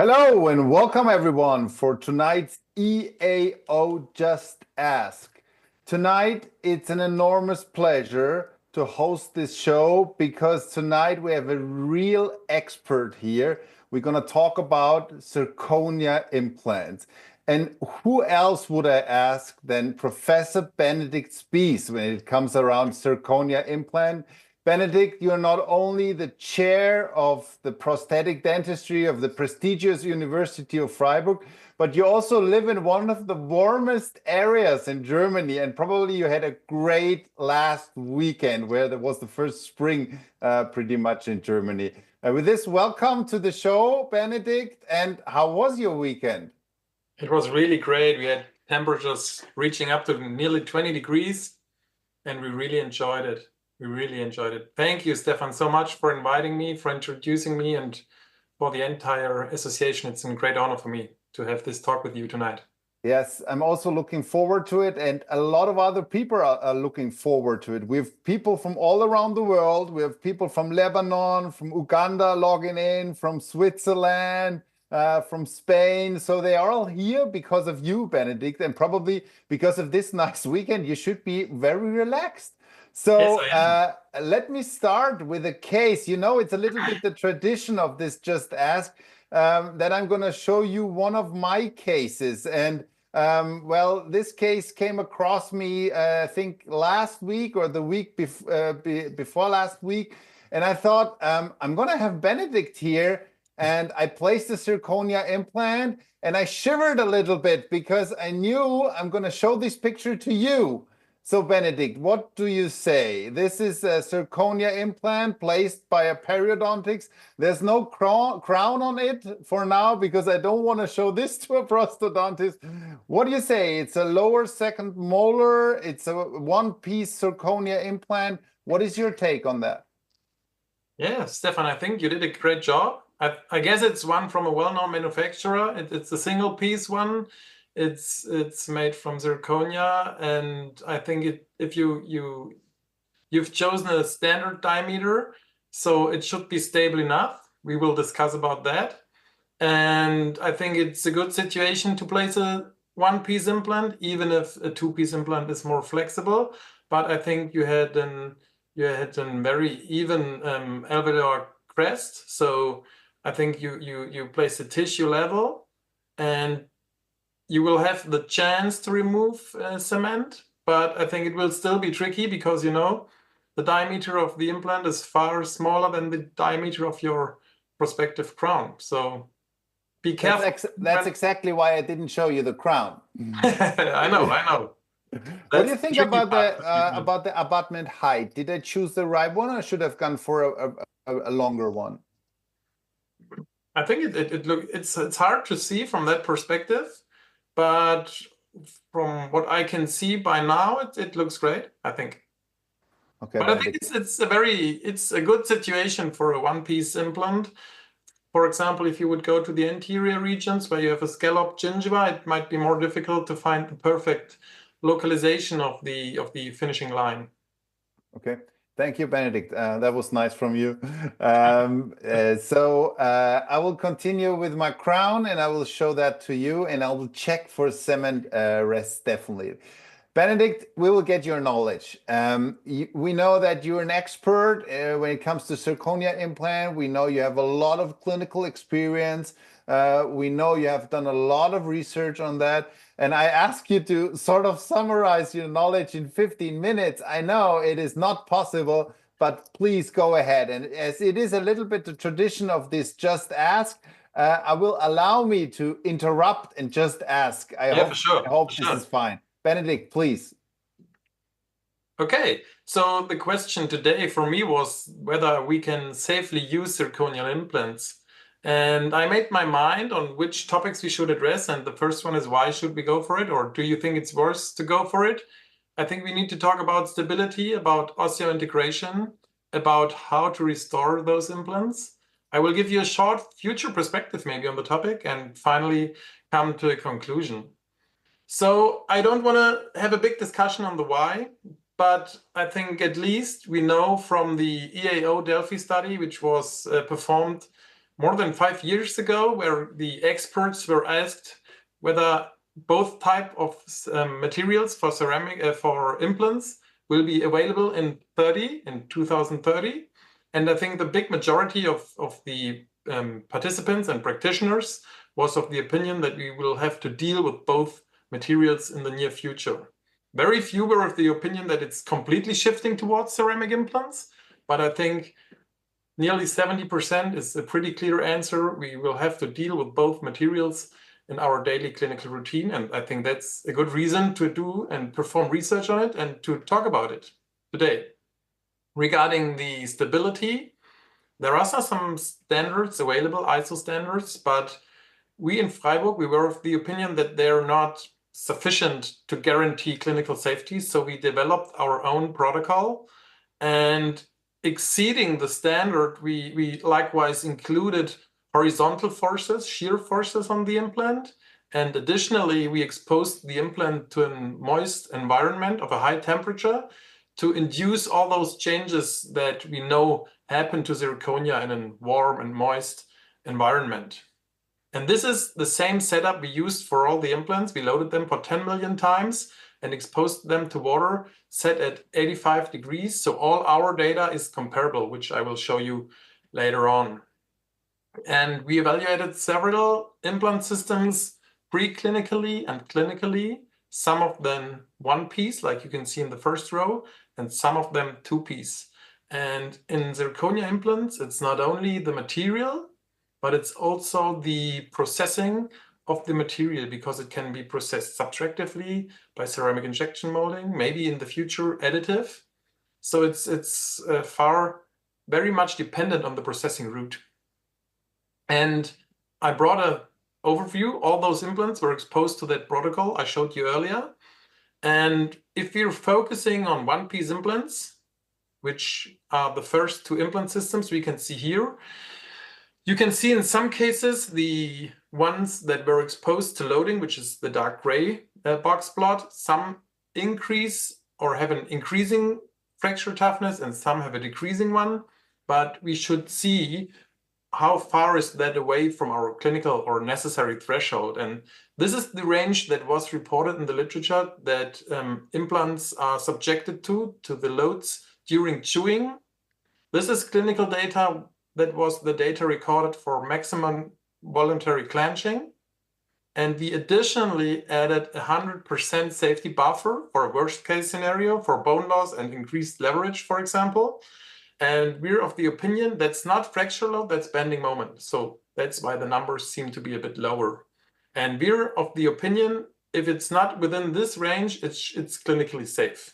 Hello and welcome everyone for tonight's EAO Just Ask. Tonight, it's an enormous pleasure to host this show because tonight we have a real expert here. We're going to talk about zirconia implants. And who else would I ask than Professor Benedikt Spies when it comes around zirconia implant? Benedikt, you're not only the chair of the prosthetic dentistry of the prestigious University of Freiburg, but you also live in one of the warmest areas in Germany. And probably you had a great last weekend where there was the first spring pretty much in Germany. With this, welcome to the show, Benedikt. And how was your weekend? It was really great. We had temperatures reaching up to nearly 20 degrees, and we really enjoyed it. Thank you, Stefan, so much for inviting me, for introducing me, and for the entire association. It's a great honor for me to have this talk with you tonight. Yes, I'm also looking forward to it, and a lot of other people are looking forward to it. We have people from all around the world. We have people from Lebanon, from Uganda logging in, from Switzerland, from Spain. So they are all here because of you, Benedikt, and probably because of this nice weekend. You should be very relaxed. So Yes, let me start with a case. You know, it's a little bit the tradition of this Just Ask that I'm going to show you one of my cases. And well, this case came across me, I think, last week or the week before last week. And I thought, I'm going to have Benedikt here. And I placed the zirconia implant and I shivered a little bit because I knew I'm going to show this picture to you. So Benedikt, what do you say? This is a zirconia implant placed by a periodontics. There's no crown on it for now because I don't want to show this to a prosthodontist. What do you say? It's a lower second molar. It's a one-piece zirconia implant. What is your take on that? Yeah, Stefan, I think you did a great job. I guess it's one from a well-known manufacturer. It's a single-piece one. It's made from zirconia, and I think if you've chosen a standard diameter, so it should be stable enough. We will discuss about that. And I think it's a good situation to place a one-piece implant, even if a two-piece implant is more flexible. But I think you had a very even alveolar crest, so I think you place the tissue level, and you will have the chance to remove cement, but I think it will still be tricky because, you know, the diameter of the implant is far smaller than the diameter of your prospective crown. So be careful. That's exactly why I didn't show you the crown. I know. What do you think about the abutment height? Did I choose the right one, or should I have gone for a longer one? I think it's hard to see from that perspective. But from what I can see by now, it looks great, I think. Okay, but I think it's a good situation for a one-piece implant. For example, if you would go to the anterior regions where you have a scalloped gingiva, it might be more difficult to find the perfect localization of the finishing line. Okay. Thank you, Benedikt. That was nice from you. So I will continue with my crown and I will show that to you, and I will check for cement rest definitely. Benedikt, we will get your knowledge. We know that you're an expert when it comes to zirconia implant. We know you have a lot of clinical experience. We know you have done a lot of research on that. And I ask you to sort of summarize your knowledge in 15 minutes. I know it is not possible, but please go ahead. And as it is a little bit the tradition of this Just Ask, I will allow me to interrupt and just ask. I hope this is fine. Benedikt, please. Okay, so the question today for me was whether we can safely use zirconial implants. And I made my mind on which topics we should address. And the first one is, why should we go for it? Or do you think it's worse to go for it? I think we need to talk about stability, about osseointegration, about how to restore those implants. I will give you a short future perspective maybe on the topic and finally come to a conclusion. So I don't want to have a big discussion on the why, but I think at least we know from the EAO Delphi study, which was performed more than 5 years ago, where the experts were asked whether both type of materials for for implants will be available in 2030. And I think the big majority of the participants and practitioners was of the opinion that we will have to deal with both materials in the near future. Very few were of the opinion that it's completely shifting towards ceramic implants, but I think nearly 70% is a pretty clear answer. We will have to deal with both materials in our daily clinical routine, and I think that's a good reason to do and perform research on it and to talk about it today. Regarding the stability, there are some standards available, ISO standards, but we in Freiburg, we were of the opinion that they're not sufficient to guarantee clinical safety. So we developed our own protocol, and exceeding the standard, we likewise included horizontal forces, shear forces on the implant. And additionally, we exposed the implant to a moist environment of a high temperature to induce all those changes that we know happen to zirconia in a warm and moist environment. And this is the same setup we used for all the implants. We loaded them for 10 million times and exposed them to water set at 85 degrees. So all our data is comparable, which I will show you later on. And we evaluated several implant systems preclinically and clinically, some of them one piece, like you can see in the first row, and some of them two piece. And in zirconia implants, it's not only the material, but it's also the processing of the material, because it can be processed subtractively by ceramic injection molding, maybe in the future additive. So it's very much dependent on the processing route. And I brought an overview. All those implants were exposed to that protocol I showed you earlier. And if we're focusing on one-piece implants, which are the first two implant systems we can see here, you can see in some cases the ones that were exposed to loading, which is the dark gray box plot, some increase or have an increasing fracture toughness and some have a decreasing one. But we should see how far is that away from our clinical or necessary threshold. And this is the range that was reported in the literature that implants are subjected to the loads during chewing. This is clinical data. That was the data recorded for maximum voluntary clenching. And we additionally added 100% safety buffer for a worst case scenario for bone loss and increased leverage, for example. And we're of the opinion that's not fracture load, that's bending moment. So that's why the numbers seem to be a bit lower. And we're of the opinion, if it's not within this range, it's clinically safe.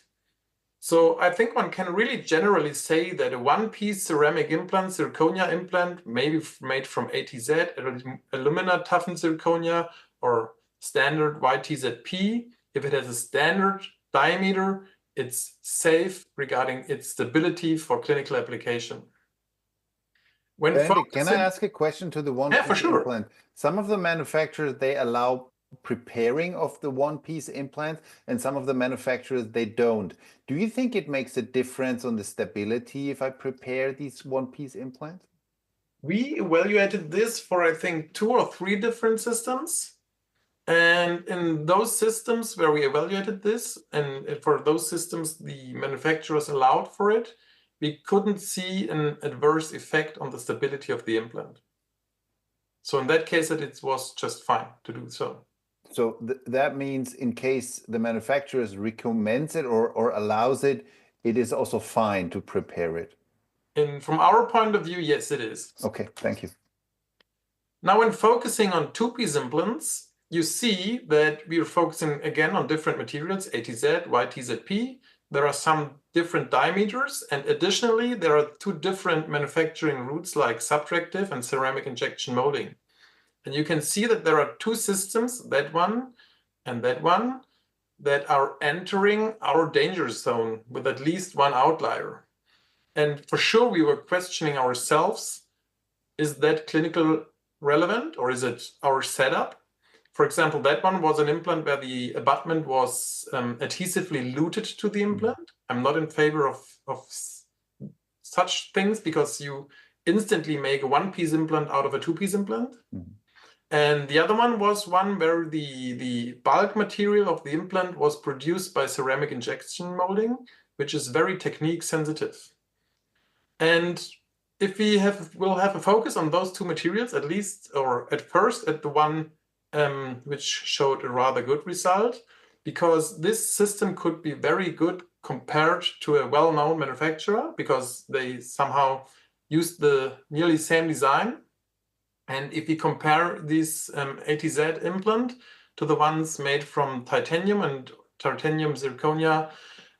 So I think one can really generally say that a one-piece ceramic implant, zirconia implant, maybe made from ATZ, alumina toughened zirconia, or standard YTZP, if it has a standard diameter, it's safe regarding its stability for clinical application. Benedikt, can I ask a question to the one-piece for sure. implant? Some of the manufacturers, they allow preparing of the one-piece implant, and some of the manufacturers, they don't. Do you think it makes a difference on the stability if I prepare these one-piece implants? We evaluated this for, I think, 2 or 3 different systems. And in those systems where we evaluated this, and for those systems the manufacturers allowed for it, we couldn't see an adverse effect on the stability of the implant. So in that case, it was just fine to do so. So that means in case the manufacturers recommends it or allows it, it is also fine to prepare it? And from our point of view, yes, it is. Okay, thank you. Now, when focusing on two-piece implants, you see that we are focusing again on different materials, ATZ, YTZP. There are some different diameters, and additionally, there are 2 different manufacturing routes like subtractive and ceramic injection molding. And you can see that there are 2 systems, that one and that one, that are entering our danger zone with at least one outlier. And for sure, we were questioning ourselves, is that clinical relevant or is it our setup? For example, that one was an implant where the abutment was adhesively luted to the implant. I'm not in favor of such things because you instantly make a one-piece implant out of a two-piece implant. Mhm. And the other one was one where the bulk material of the implant was produced by ceramic injection molding, which is very technique sensitive. And if we'll have a focus on those two materials, at least, or at first at the one which showed a rather good result, because this system could be very good compared to a well-known manufacturer, because they somehow used the nearly same design. And if we compare this ATZ implant to the ones made from titanium and titanium zirconia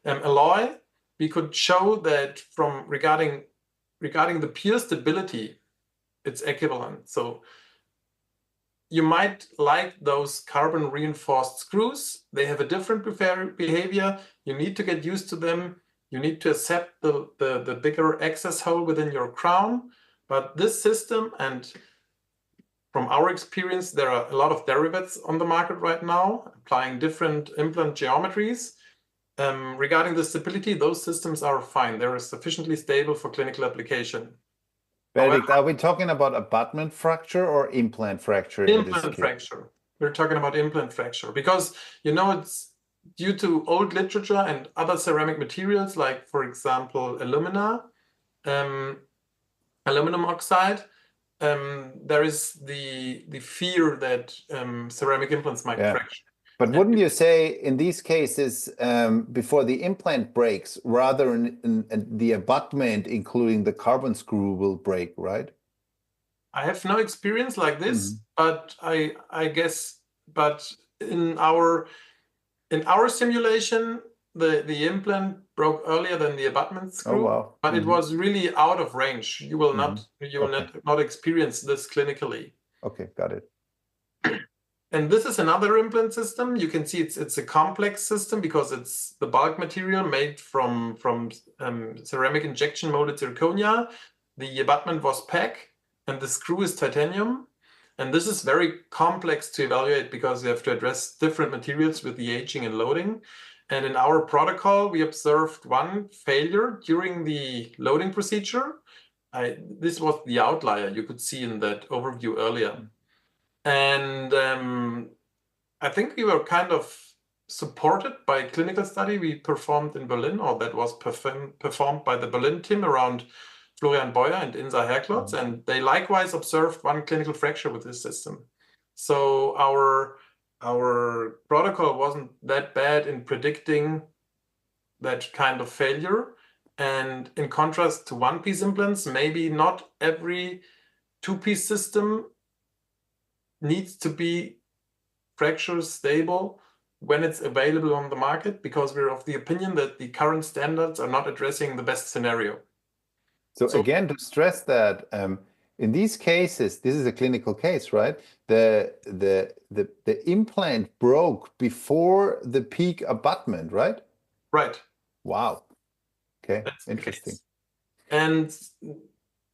alloy, we could show that from regarding the pure stability, it's equivalent. So you might like those carbon reinforced screws. They have a different behavior. You need to get used to them. You need to accept the bigger access hole within your crown. But this system, and from our experience, there are a lot of derivatives on the market right now, applying different implant geometries. Regarding the stability, those systems are fine. They're sufficiently stable for clinical application. Benedikt, are we talking about abutment fracture or implant fracture in this Implant case? fracture. We're talking about implant fracture because, you know, it's due to old literature and other ceramic materials, like, for example, aluminum oxide. There is the fear that ceramic implants might fracture. But wouldn't you say in these cases, before the implant breaks, rather in the abutment, including the carbon screw, will break, right? I have no experience like this, but I guess, but in our simulation, the implant broke earlier than the abutment screw. Oh, wow. But it was really out of range. You will not not experience this clinically. Okay, got it. And this is another implant system. You can see it's a complex system because it's the bulk material made from ceramic injection molded zirconia. The abutment was PEG, and the screw is titanium. And this is very complex to evaluate because you have to address different materials with the aging and loading. And in our protocol, we observed one failure during the loading procedure. This was the outlier you could see in that overview earlier. And I think we were kind of supported by a clinical study we performed in Berlin, or that was performed by the Berlin team around Florian Beuer and Insa Herklotz, and they likewise observed one clinical fracture with this system. So our protocol wasn't that bad in predicting that kind of failure. And in contrast to one-piece implants, maybe not every two-piece system needs to be fracture stable when it's available on the market, because we're of the opinion that the current standards are not addressing the best scenario. So again, to stress that in these cases, this is a clinical case, right? The implant broke before the peak abutment, right? Right. Wow. Okay, that's interesting. And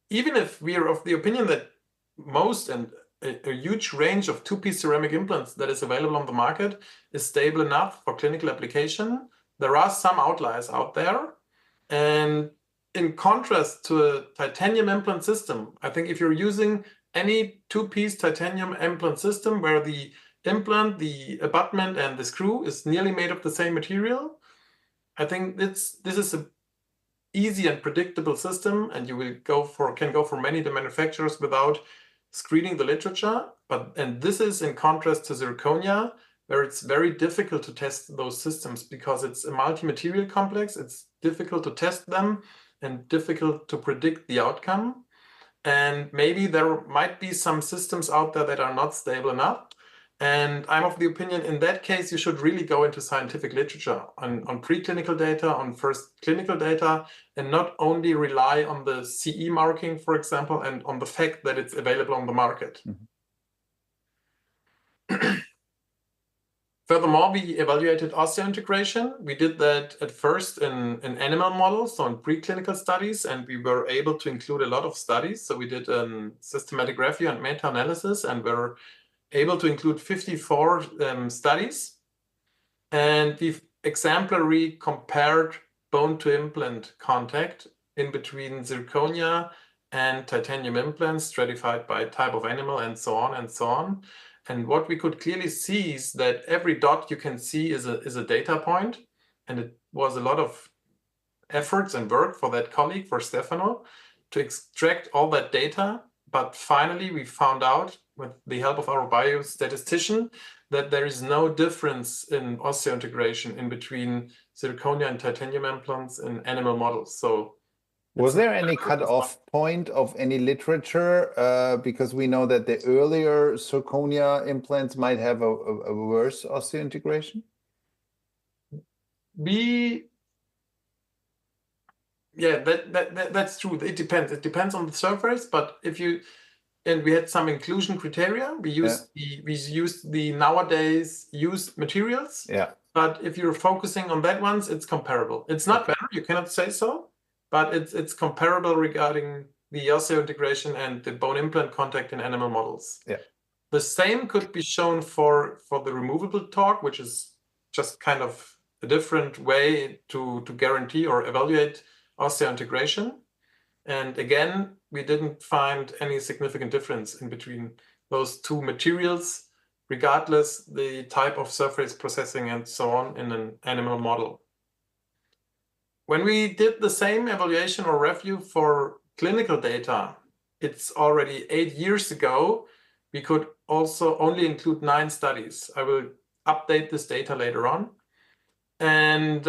even if we are of the opinion that most and a huge range of two-piece ceramic implants that is available on the market is stable enough for clinical application, there are some outliers out there. And in contrast to a titanium implant system, I think if you're using any two-piece titanium implant system where the implant, the abutment, and the screw is nearly made of the same material, I think this is an easy and predictable system, and you will can go for many of the manufacturers without screening the literature. And this is in contrast to zirconia, where it's very difficult to test those systems because it's a multi-material complex. It's difficult to test them and difficult to predict the outcome. And maybe there might be some systems out there that are not stable enough. And I'm of the opinion in that case, you should really go into scientific literature on preclinical data, on first clinical data, and not only rely on the CE marking, for example, and on the fact that it's available on the market. Furthermore, we evaluated osseointegration. We did that at first in animal models, so in preclinical studies, and we were able to include a lot of studies. So we did systematic review and meta-analysis, and we're able to include 54 studies. And we've exemplarily compared bone to implant contact in between zirconia and titanium implants stratified by type of animal and so on and so on. And what we could clearly see is that every dot you can see is a data point. And it was a lot of efforts and work for that colleague, for Stefano, to extract all that data. But finally, we found out, with the help of our biostatistician, that there is no difference in osseointegration in between zirconia and titanium implants in animal models. So was there any cut-off point of any literature? Because we know that the earlier zirconia implants might have a worse osseointegration? Yeah, that's true. It depends. It depends on the surface, but and we had some inclusion criteria. We used the nowadays used materials. Yeah. But if you're focusing on that ones, it's comparable. It's not better, you cannot say so, but it's comparable regarding the osseointegration and the bone implant contact in animal models. Yeah. The same could be shown for the removable torque, which is just kind of a different way to guarantee or evaluate osseointegration. And again, we didn't find any significant difference in between those two materials, regardless the type of surface processing and so on in an animal model. When we did the same evaluation or review for clinical data, it's already 8 years ago, we could also only include 9 studies. I will update this data later on. And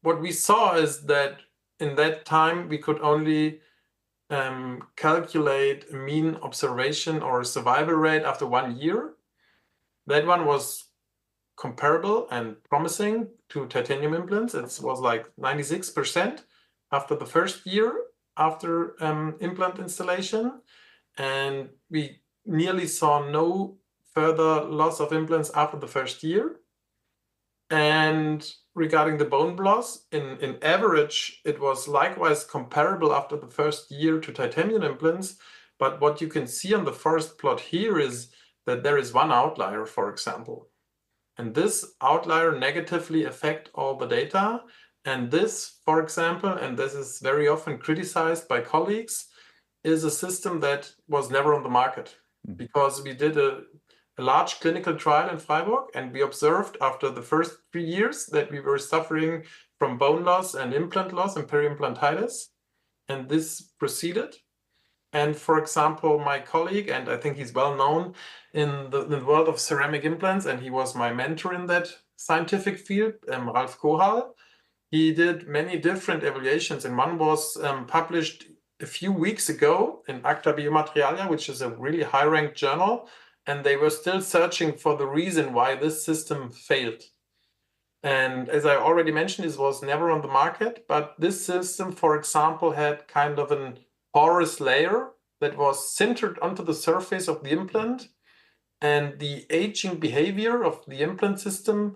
what we saw is that in that time, we could only calculate a mean observation or survival rate after 1 year. That one was comparable and promising to titanium implants. It was like 96% after the first year after implant installation. And we nearly saw no further loss of implants after the first year. And regarding the bone loss, in average, it was likewise comparable after the first year to titanium implants. But what you can see on the first plot here is that there is one outlier, for example. And this outlier negatively affects all the data. And this, for example, and this is very often criticized by colleagues, is a system that was never on the market, because we did a large clinical trial in Freiburg, and we observed after the first 3 years that we were suffering from bone loss and implant loss and periimplantitis, and this proceeded. And for example, my colleague, and I think he's well known in the world of ceramic implants, and he was my mentor in that scientific field, Ralf Kohal, he did many different evaluations, and one was published a few weeks ago in Acta Biomaterialia, which is a really high-ranked journal, and they were still searching for the reason why this system failed. And as I already mentioned, this was never on the market, but this system, for example, had kind of a porous layer that was sintered onto the surface of the implant, and the aging behavior of the implant system,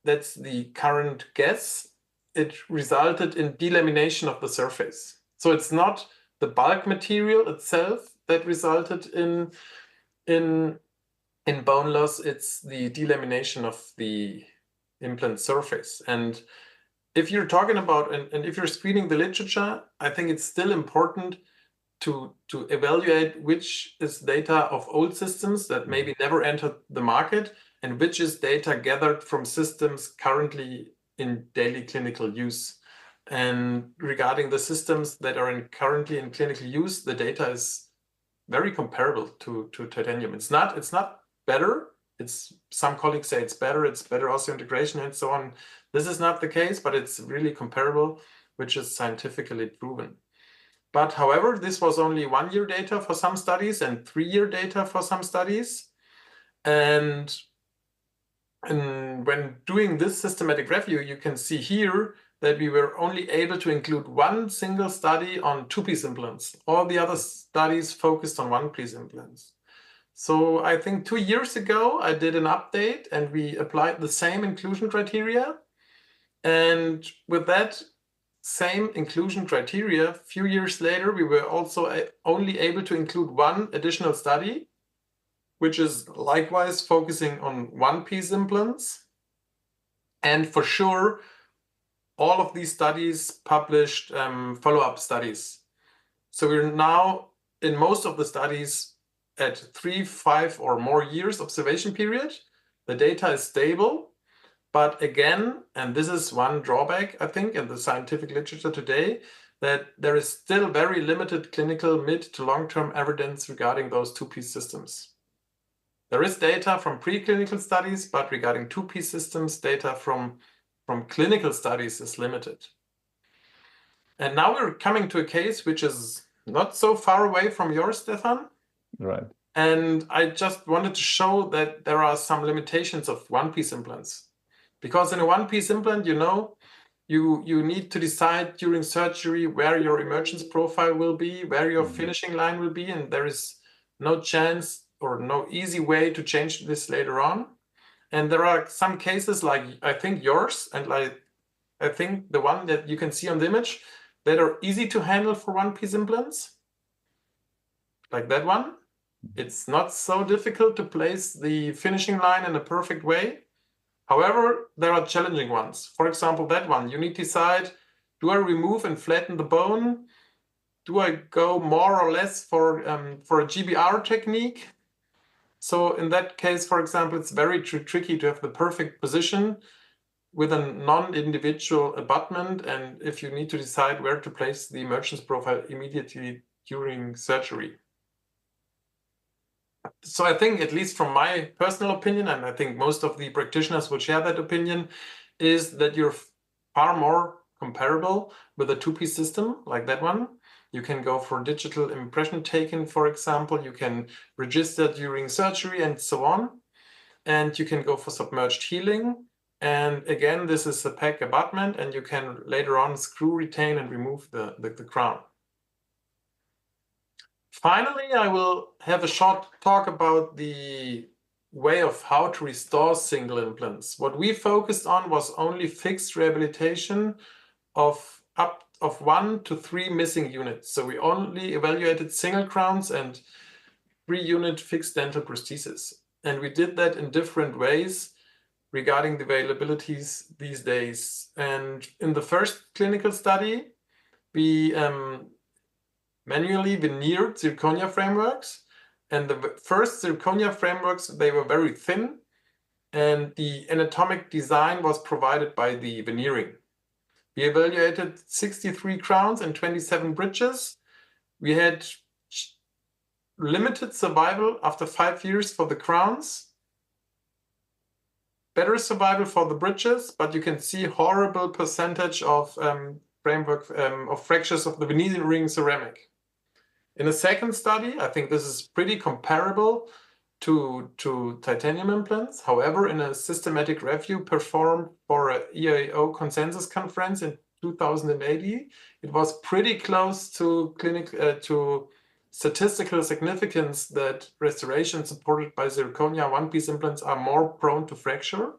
that's the current guess, it resulted in delamination of the surface. So it's not the bulk material itself that resulted in bone loss, it's the delamination of the implant surface. And if you're talking about, and if you're screening the literature, I think it's still important to evaluate which is data of old systems that maybe never entered the market, and which is data gathered from systems currently in daily clinical use. And regarding the systems that are currently in clinical use, the data is very comparable to titanium. It's not better. Some colleagues say it's better osseointegration and so on. This is not the case, but it's really comparable, which is scientifically proven. But however, this was only 1 year data for some studies and 3 year data for some studies. And when doing this systematic review, you can see here that we were only able to include one single study on 2-piece implants. All the other studies focused on 1-piece implants. So I think 2 years ago, I did an update and we applied the same inclusion criteria. And with that same inclusion criteria, a few years later, we were also only able to include one additional study, which is likewise focusing on 1-piece implants. And for sure, all of these studies published follow-up studies. So we're now in most of the studies at 3, 5 or more years observation period. The data is stable, but again, and this is one drawback, I think, in the scientific literature today, that there is still very limited clinical mid to long-term evidence regarding those two-piece systems. There is data from preclinical studies, but regarding two-piece systems, data from clinical studies is limited. And now we're coming to a case which is not so far away from yours, Stefan. Right. And I just wanted to show that there are some limitations of one-piece implants. Because in a one-piece implant, you need to decide during surgery where your emergence profile will be, where your finishing line will be, and there is no chance or no easy way to change this later on. And there are some cases like, I think yours, and like I think the one that you can see on the image, that are easy to handle for one-piece implants, like that one. It's not so difficult to place the finishing line in a perfect way. However, there are challenging ones. For example, that one, you need to decide, do I remove and flatten the bone? Do I go more or less for a GBR technique? So in that case, for example, it's very tricky to have the perfect position with a non-individual abutment, and if you need to decide where to place the emergence profile immediately during surgery. So I think, at least from my personal opinion, and I think most of the practitioners will share that opinion, is that you're far more comparable with a two-piece system like that one. You can go for digital impression taken, for example. You can register during surgery and so on. And you can go for submerged healing. And again, this is a PEG abutment, and you can later on screw retain and remove the crown. Finally, I will have a short talk about the way of how to restore single implants. What we focused on was only fixed rehabilitation of up of 1 to 3 missing units. So we only evaluated single crowns and 3-unit fixed dental prosthesis. And we did that in different ways regarding the availabilities these days. And in the first clinical study, we manually veneered zirconia frameworks. And the first zirconia frameworks, they were very thin, and the anatomic design was provided by the veneering. We evaluated 63 crowns and 27 bridges. We had limited survival after 5 years for the crowns, better survival for the bridges, but you can see horrible percentage of framework of fractures of the veneering ceramic. In a second study, I think this is pretty comparable to titanium implants. However, in a systematic review performed for an EAO consensus conference in 2018, it was pretty close to statistical significance that restoration supported by zirconia one-piece implants are more prone to fracture.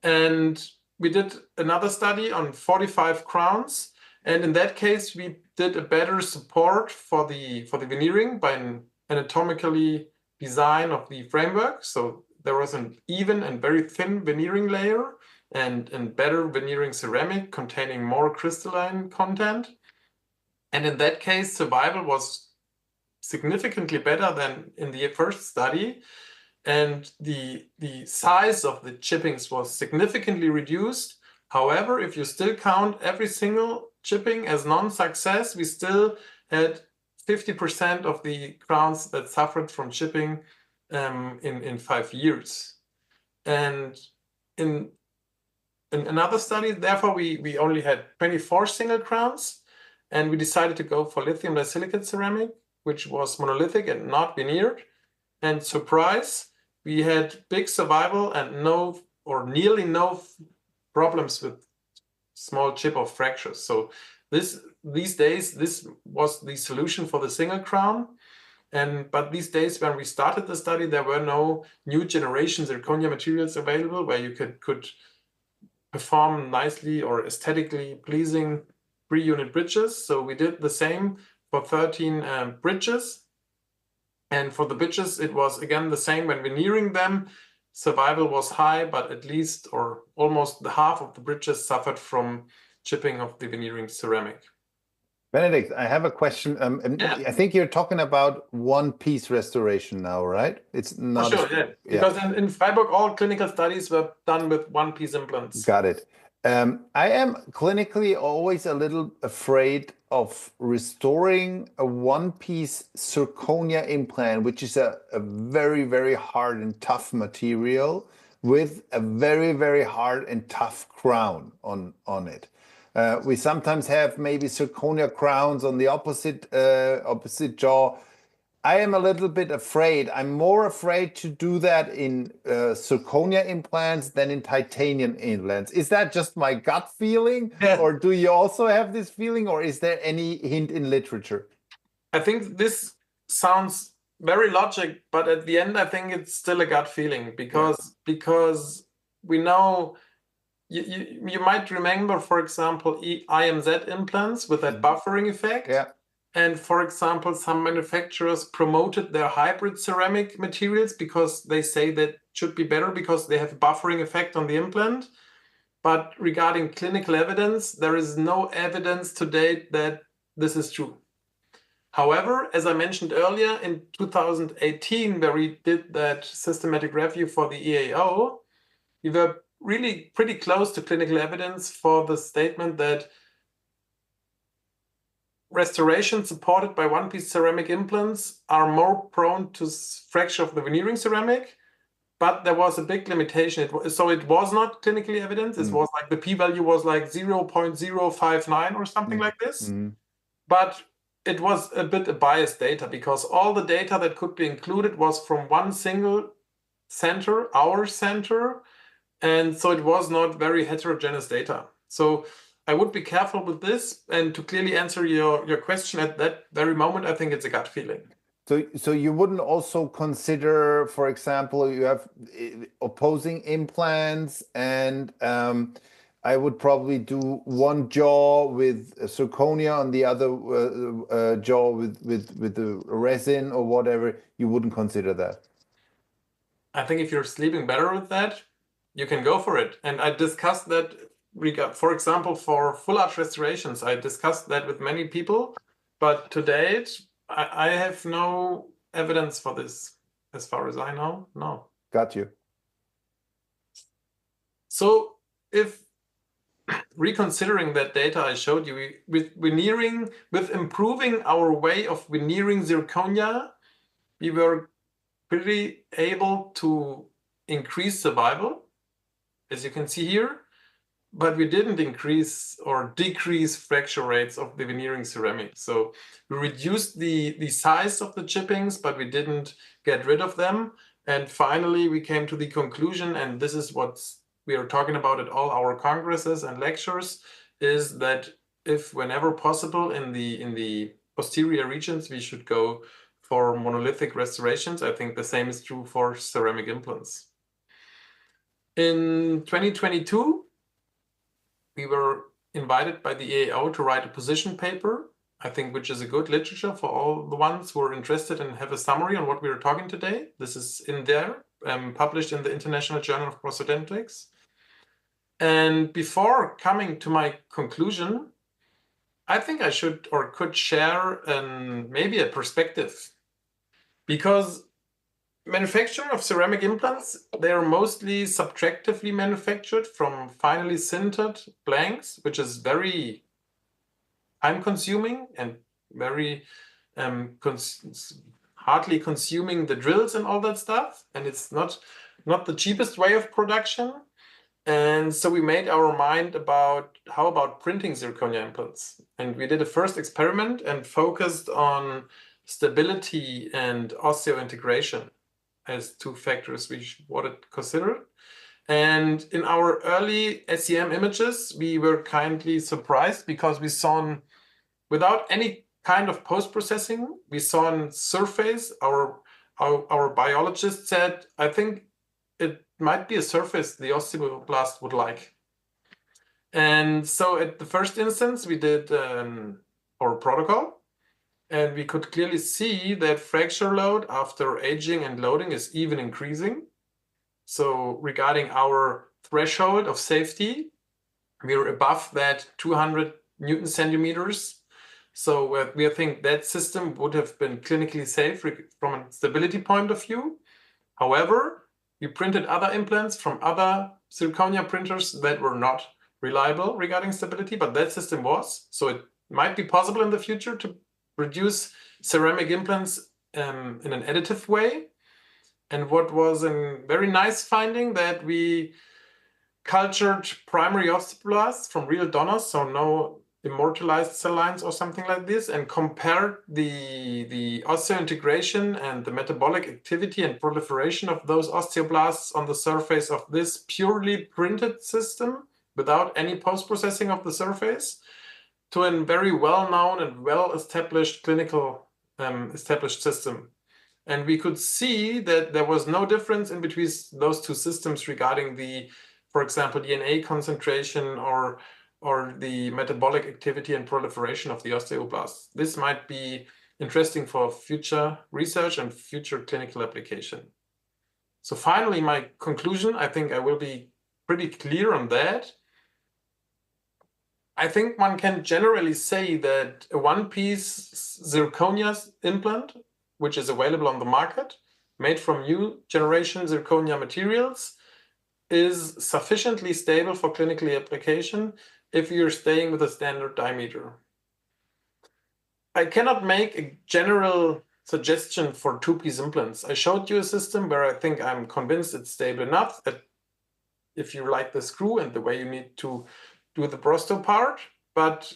And we did another study on 45 crowns. And in that case, we did a better support for the veneering by an anatomically design of the framework. So there was an even and very thin veneering layer and better veneering ceramic containing more crystalline content. And in that case, survival was significantly better than in the first study. And the size of the chippings was significantly reduced. However, if you still count every single chipping as non-success, we still had 50% of the crowns that suffered from chipping in 5 years. And in another study, therefore, we only had 24 single crowns, and we decided to go for lithium disilicate ceramic, which was monolithic and not veneered. And surprise, we had big survival and no or nearly no problems with small chip or fractures. So these days, this was the solution for the single crown. But these days, when we started the study, there were no new generation zirconia materials available where you could perform nicely or aesthetically pleasing 3-unit bridges. So we did the same for 13 bridges. And for the bridges, it was again the same when veneering them. survival was high, but at least or almost the half of the bridges suffered from chipping of the veneering ceramic. Benedikt, I have a question. Yeah. I think you're talking about one-piece restoration now, right? It's not. For sure, yeah. Because in Freiburg, all clinical studies were done with one-piece implants. Got it. I am clinically always a little afraid of restoring a one-piece zirconia implant, which is a very, very hard and tough material with a very, very hard and tough crown on it. We sometimes have maybe zirconia crowns on the opposite jaw. I am a little bit afraid. I'm more afraid to do that in zirconia implants than in titanium implants. Is that just my gut feeling? Yeah. Or do you also have this feeling, or is there any hint in literature? I think this sounds very logic, but at the end, I think it's still a gut feeling because we know you might remember, for example, IMZ implants with that buffering effect. Yeah. And for example, some manufacturers promoted their hybrid ceramic materials because they say that should be better because they have a buffering effect on the implant. But regarding clinical evidence, there is no evidence to date that this is true. However, as I mentioned earlier, in 2018, where we did that systematic review for the EAO, we were really pretty close to clinical evidence for the statement that restoration supported by one-piece ceramic implants are more prone to fracture of the veneering ceramic, but there was a big limitation. So it was not clinically evidence. It was like the p-value was like 0.059 or something like this. But it was a bit biased data because all the data that could be included was from one single center, our center, and so it was not very heterogeneous data. So I would be careful with this, and to clearly answer your question at that very moment, I think it's a gut feeling. So you wouldn't also consider, for example, you have opposing implants, and I would probably do one jaw with zirconia on the other jaw with the resin or whatever. You wouldn't consider that. I think if you're sleeping better with that, you can go for it. And I discussed that, for example, for full arch restorations, I discussed that with many people, but to date, I have no evidence for this, as far as I know. No. Got you. So if reconsidering that data I showed you, with improving our way of veneering zirconia, we were pretty able to increase survival, as you can see here, but we didn't increase or decrease fracture rates of the veneering ceramic. So we reduced the size of the chippings, but we didn't get rid of them. And finally, we came to the conclusion, and this is what we are talking about at all our congresses and lectures, is that if whenever possible in the posterior regions, we should go for monolithic restorations. I think the same is true for ceramic implants. In 2022, we were invited by the EAO to write a position paper, I think, which is a good literature for all the ones who are interested and have a summary on what we are talking today. This is in there, published in the International Journal of Prosthetics. And before coming to my conclusion, I think I should or could share maybe a perspective, because manufacturing of ceramic implants, they are mostly subtractively manufactured from finely sintered blanks, which is very time consuming and very hardly consuming the drills and all that stuff. And it's not the cheapest way of production. And so we made our mind about how about printing zirconia implants. And we did a first experiment and focused on stability and osseointegration as two factors we wanted to consider. And in our early SEM images, we were kindly surprised because we saw, without any kind of post-processing, we saw on surface, our biologist said, I think it might be a surface the osteoblast would like. And so at the first instance, we did our protocol, and we could clearly see that fracture load after aging and loading is even increasing. So regarding our threshold of safety, we're above that 200 Newton centimeters. So we think that system would have been clinically safe from a stability point of view. However, we printed other implants from other zirconia printers that were not reliable regarding stability, but that system was. So it might be possible in the future to produce ceramic implants in an additive way. And what was a very nice finding, that we cultured primary osteoblasts from real donors, so no immortalized cell lines or something like this, and compared the osseointegration and the metabolic activity and proliferation of those osteoblasts on the surface of this purely printed system without any post-processing of the surface to a very well-known and well-established clinical established system. And we could see that there was no difference in between those two systems regarding the, for example, DNA concentration or the metabolic activity and proliferation of the osteoblasts. This might be interesting for future research and future clinical application. So finally, my conclusion, I think I will be pretty clear on that. I think one can generally say that a one-piece zirconia implant, which is available on the market, made from new generation zirconia materials, is sufficiently stable for clinical application if you're staying with a standard diameter. I cannot make a general suggestion for two-piece implants. I showed you a system where I think I'm convinced it's stable enough that if you like the screw and the way you need to do the prosto part, but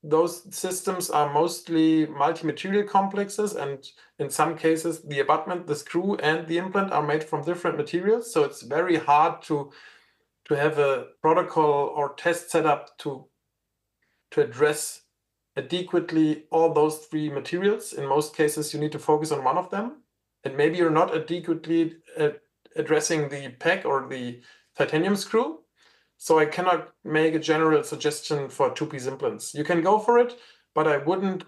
those systems are mostly multi-material complexes, and in some cases the abutment, the screw, and the implant are made from different materials. So it's very hard to have a protocol or test setup to address adequately all those three materials. In most cases, you need to focus on one of them, and maybe you're not adequately addressing the PEG or the titanium screw. So I cannot make a general suggestion for two-piece implants. You can go for it, but I wouldn't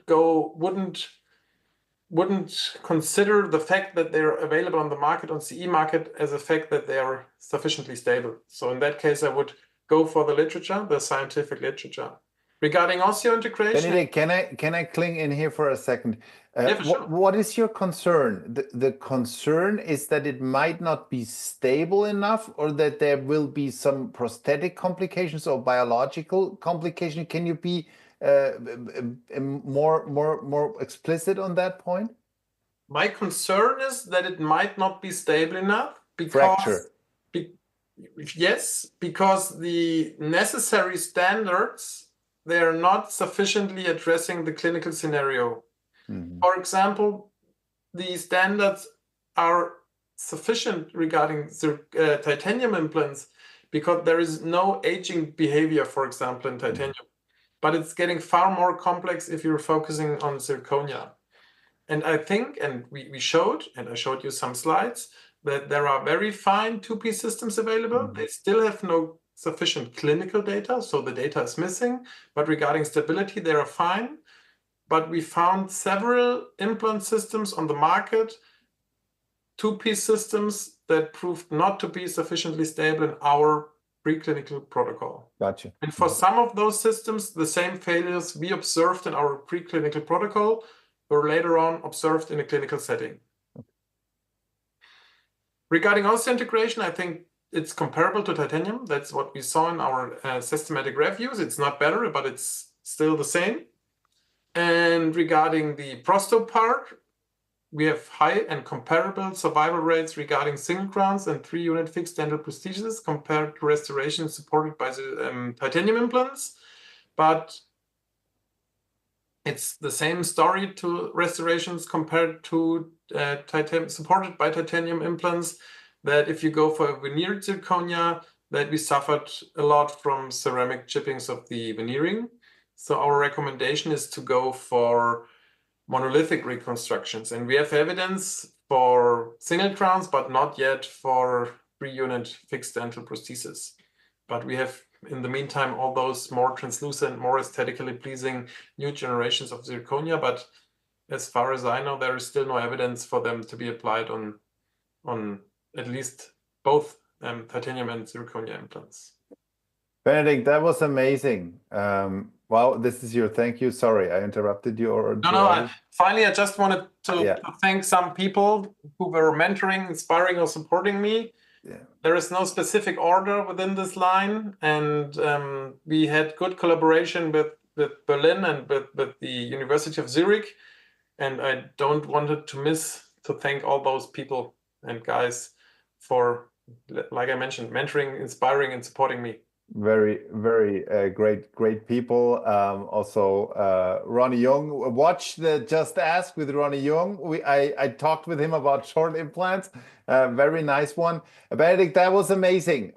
consider the fact that they're available on the market, on CE market, as a fact that they are sufficiently stable. So in that case, I would go for the literature, the scientific literature. Regarding osseointegration... Benedikt, can I cling in here for a second? Yeah, for sure. What is your concern? The concern is that it might not be stable enough, or that there will be some prosthetic complications or biological complication? Can you be more explicit on that point? My concern is that it might not be stable enough because... Fracture. Yes, because the necessary standards, they are not sufficiently addressing the clinical scenario. Mm-hmm. For example, the standards are sufficient regarding titanium implants because there is no aging behavior, for example, in titanium. Mm-hmm. But it's getting far more complex if you're focusing on zirconia. And I think, and we showed, and I showed you some slides, that there are very fine two-piece systems available. Mm-hmm. They still have no sufficient clinical data, so the data is missing. But regarding stability, they are fine. But we found several implant systems on the market, two-piece systems that proved not to be sufficiently stable in our preclinical protocol. Gotcha. And for some of those systems, the same failures we observed in our preclinical protocol were later on observed in a clinical setting. Okay. Regarding osseointegration, I think it's comparable to titanium. That's what we saw in our systematic reviews. It's not better, but it's still the same. And regarding the prosto part, we have high and comparable survival rates regarding single crowns and 3-unit fixed dental prostheses compared to restoration supported by the titanium implants. But it's the same story to restorations compared to supported by titanium implants, that if you go for veneered zirconia, that we suffered a lot from ceramic chippings of the veneering. So our recommendation is to go for monolithic reconstructions. And we have evidence for single crowns, but not yet for 3-unit fixed dental prosthesis. But we have, in the meantime, all those more translucent, more aesthetically pleasing new generations of zirconia. But as far as I know, there is still no evidence for them to be applied on at least both titanium and zirconia implants. Benedikt, that was amazing. Wow, this is your thank you. Sorry, I interrupted you. Finally, I just wanted to thank some people who were mentoring, inspiring, or supporting me. Yeah. There is no specific order within this line, and we had good collaboration with Berlin and with the University of Zurich, and I don't want to miss to thank all those people and guys for, like I mentioned, mentoring, inspiring, and supporting me. Very, very great people. Also, Ronnie Young. Watch the Just Ask with Ronnie Young. I talked with him about short implants. Very nice one. Benedikt, that was amazing.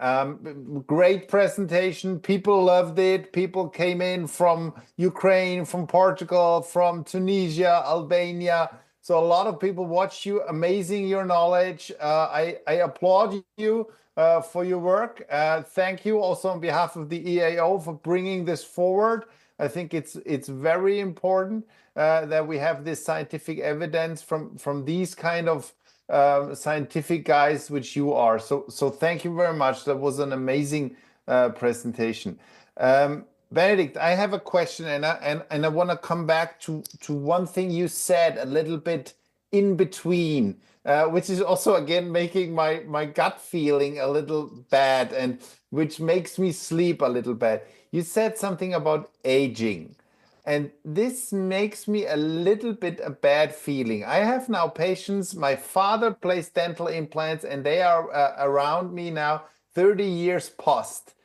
Great presentation. People loved it. People came in from Ukraine, from Portugal, from Tunisia, Albania. So a lot of people watched you. Amazing your knowledge. I applaud you for your work. Thank you also on behalf of the EAO for bringing this forward. I think it's very important that we have this scientific evidence from these kind of scientific guys, which you are. So thank you very much. That was an amazing presentation. Benedikt, I have a question, and I want to come back to one thing you said a little bit in between, which is also again making my gut feeling a little bad, and which makes me sleep a little bad. You said something about aging, and this makes me a little bit a bad feeling. I have now patients. My father placed dental implants, and they are around me now 30 years post.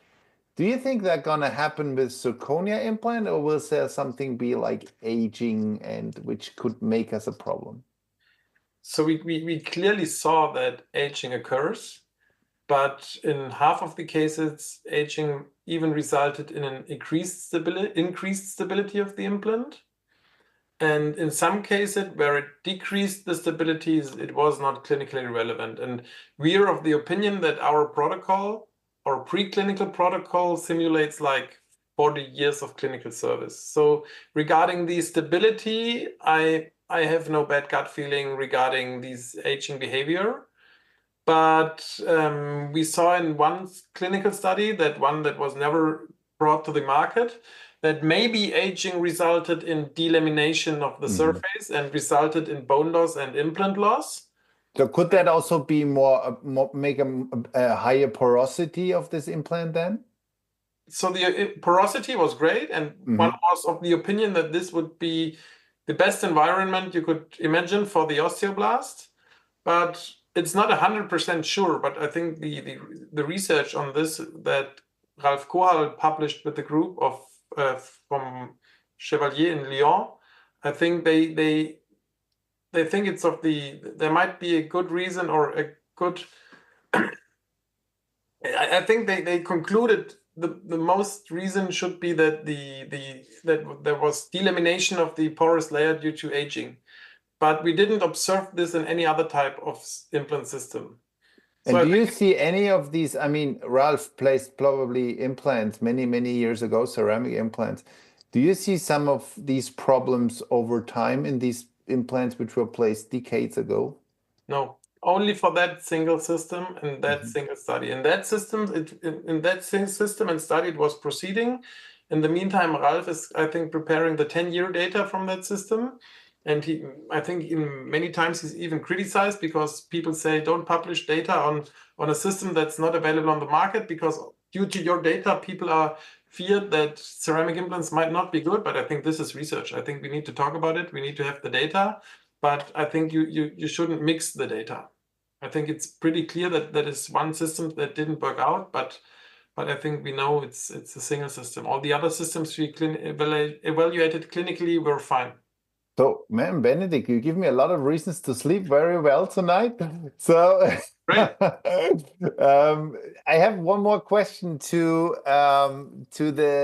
Do you think that's going to happen with zirconia implant, or will there something be like aging and which could make us a problem? So we clearly saw that aging occurs, but in half of the cases, aging even resulted in an increased stability of the implant. And in some cases where it decreased the stabilities, it was not clinically relevant. And we are of the opinion that our protocol, our preclinical protocol, simulates like 40 years of clinical service. So regarding the stability, I have no bad gut feeling regarding these aging behavior. But we saw in one clinical study, that one that was never brought to the market, that maybe aging resulted in delamination of the surface and resulted in bone loss and implant loss. So could that also be make a higher porosity of this implant then? So the porosity was great, and one was of the opinion that this would be the best environment you could imagine for the osteoblast, but it's not 100% sure. But I think the research on this that Ralph Kohal published with the group of from Chevalier in Lyon, I think they think it's there might be a good reason or a good. I think they concluded the most reason should be that that there was delamination of the porous layer due to aging, but we didn't observe this in any other type of implant system. And do you see any of these? I mean, Ralph placed probably implants many years ago, ceramic implants. Do you see some of these problems over time in these implants which were placed decades ago? No, only for that single system and that single study. In that system, and study, it was proceeding. In the meantime, Ralph is, I think, preparing the 10-year data from that system. And I think many times he's even criticized because people say, don't publish data on a system that's not available on the market, because due to your data, people are feared that ceramic implants might not be good. But I think this is research. I think we need to talk about it. We need to have the data. But I think you shouldn't mix the data. I think it's pretty clear that that is one system that didn't work out, but I think we know it's a single system. All the other systems we evaluated clinically were fine. So, man, Benedikt, you give me a lot of reasons to sleep very well tonight. So, right. I have one more question to the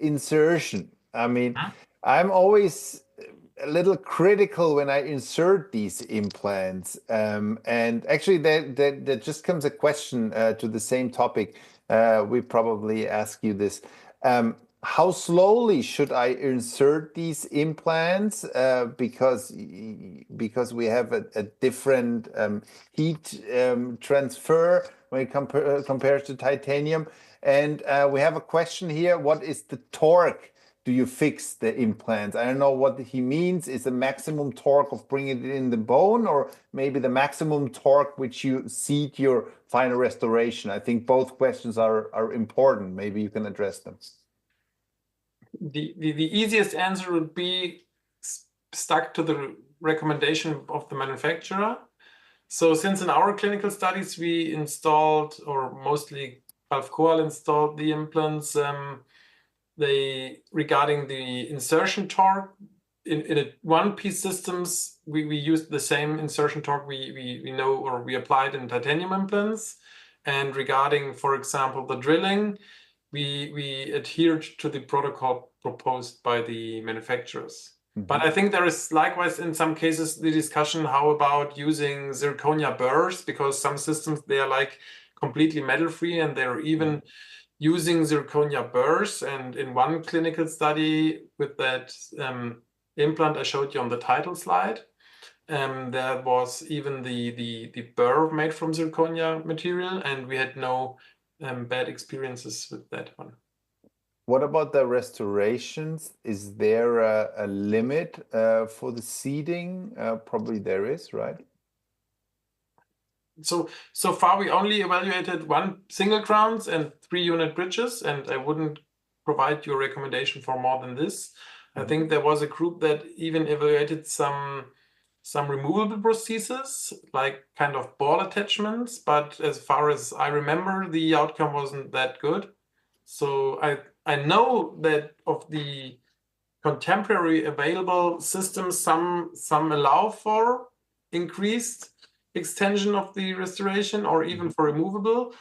insertion. I mean, I'm always a little critical when I insert these implants. And actually, there just comes a question to the same topic. We probably ask you this. How slowly should I insert these implants? Because we have a different heat transfer when it compares to titanium. And we have a question here. What is the torque? Do you fix the implants? I don't know what he means. Is the maximum torque of bringing it in the bone, or maybe the maximum torque which you seat your final restoration? I think both questions are important. Maybe you can address them. The easiest answer would be stuck to the recommendation of the manufacturer. So since in our clinical studies we installed, or mostly Ralph Koal installed the implants, regarding the insertion torque, in a one-piece systems, we used the same insertion torque we know, or we applied in titanium implants. And regarding, for example, the drilling, we adhered to the protocol proposed by the manufacturers. Mm-hmm. But I think there is likewise in some cases the discussion, how about using zirconia burrs, because some systems, they are like completely metal free, and they're even using zirconia burrs. And in one clinical study with that implant I showed you on the title slide, there was even the burr made from zirconia material, and we had no bad experiences with that one. What about the restorations? Is there a limit for the seating? Probably there is, right? So far we only evaluated 1 single crowns and 3 unit bridges, and I wouldn't provide you a recommendation for more than this. Mm-hmm. I think there was a group that even evaluated some removable prostheses, like kind of ball attachments, but as far as I remember, the outcome wasn't that good. So I know that of the contemporary available systems, some allow for increased extension of the restoration, or even for removable,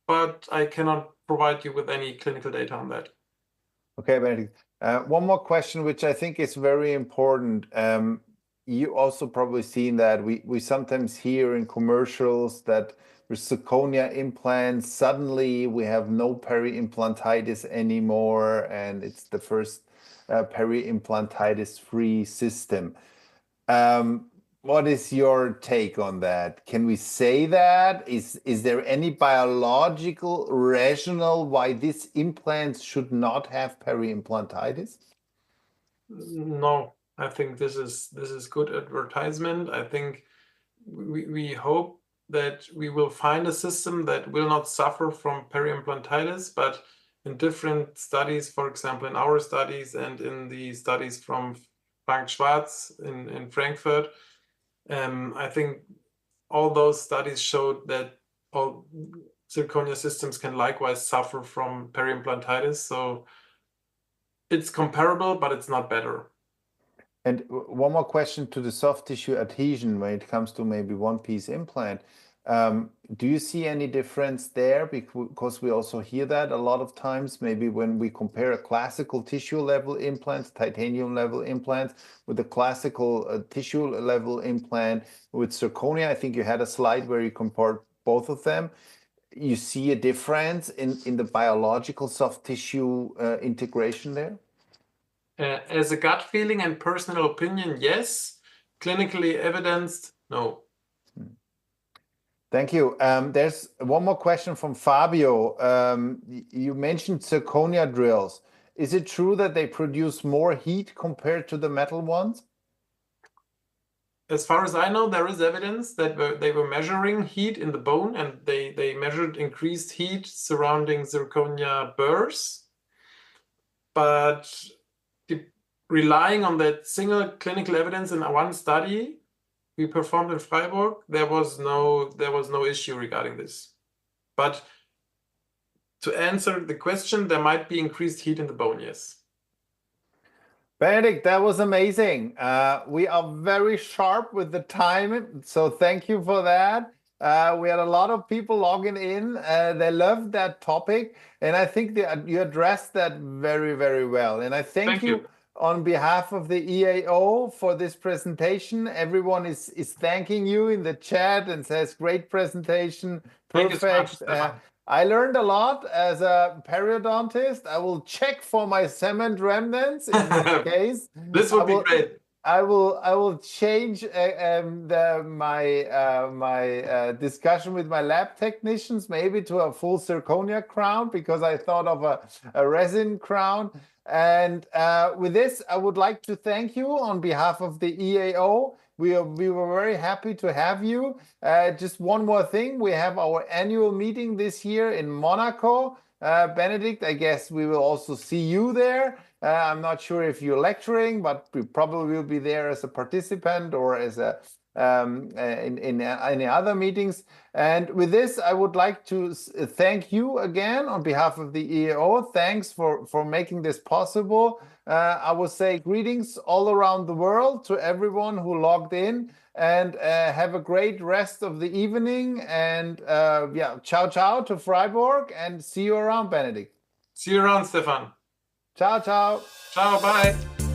but I cannot provide you with any clinical data on that. Okay, Benedikt. One more question, which I think is very important. You also probably seen that we sometimes hear in commercials that with zirconia implants, suddenly we have no peri-implantitis anymore, and it's the first peri-implantitis free system. What is your take on that? Can we say that? Is there any biological rationale why these implants should not have peri-implantitis? No, I think this is good advertisement. I think we hope that we will find a system that will not suffer from peri-implantitis, but in different studies, for example, in our studies and in the studies from Frank Schwarz in Frankfurt, I think all those studies showed that all zirconia systems can likewise suffer from peri-implantitis. So it's comparable, but it's not better. And one more question to the soft tissue adhesion when it comes to maybe one-piece implant. Do you see any difference there? Because we also hear that a lot of times, maybe when we compare a classical tissue level implant, titanium level implant, with a classical tissue level implant with zirconia. I think you had a slide where you compared both of them. You see a difference in the biological soft tissue integration there? As a gut feeling and personal opinion, yes. Clinically evidenced, no. Thank you. There's one more question from Fabio. You mentioned zirconia drills. Is it true that they produce more heat compared to the metal ones? As far as I know, there is evidence that they were measuring heat in the bone, and they measured increased heat surrounding zirconia burrs. But relying on that single clinical evidence in one study we performed in Freiburg, there was no issue regarding this. But to answer the question, there might be increased heat in the bone, yes. Benedikt, that was amazing. We are very sharp with the time, so thank you for that. We had a lot of people logging in. They loved that topic, and I think you addressed that very, very well. And I thank you on behalf of the EAO for this presentation. Everyone is thanking you in the chat and says, great presentation, Thank you so much, perfect. Stefan. I learned a lot as a periodontist. I will check for my cement remnants in this case. This would be great. I will change my discussion with my lab technicians maybe to a full zirconia crown, because I thought of a resin crown. And with this, I would like to thank you on behalf of the EAO. We were very happy to have you. Just one more thing, we have our annual meeting this year in Monaco. Benedikt, I guess we will also see you there. I'm not sure if you're lecturing, but we probably will be there as a participant or as a in any other meetings. And with this, I would like to thank you again on behalf of the EAO. Thanks for making this possible. I will say greetings all around the world to everyone who logged in, and have a great rest of the evening. And yeah, ciao to Freiburg, and see you around, Benedikt. See you around, Stefan. Ciao. Ciao, bye.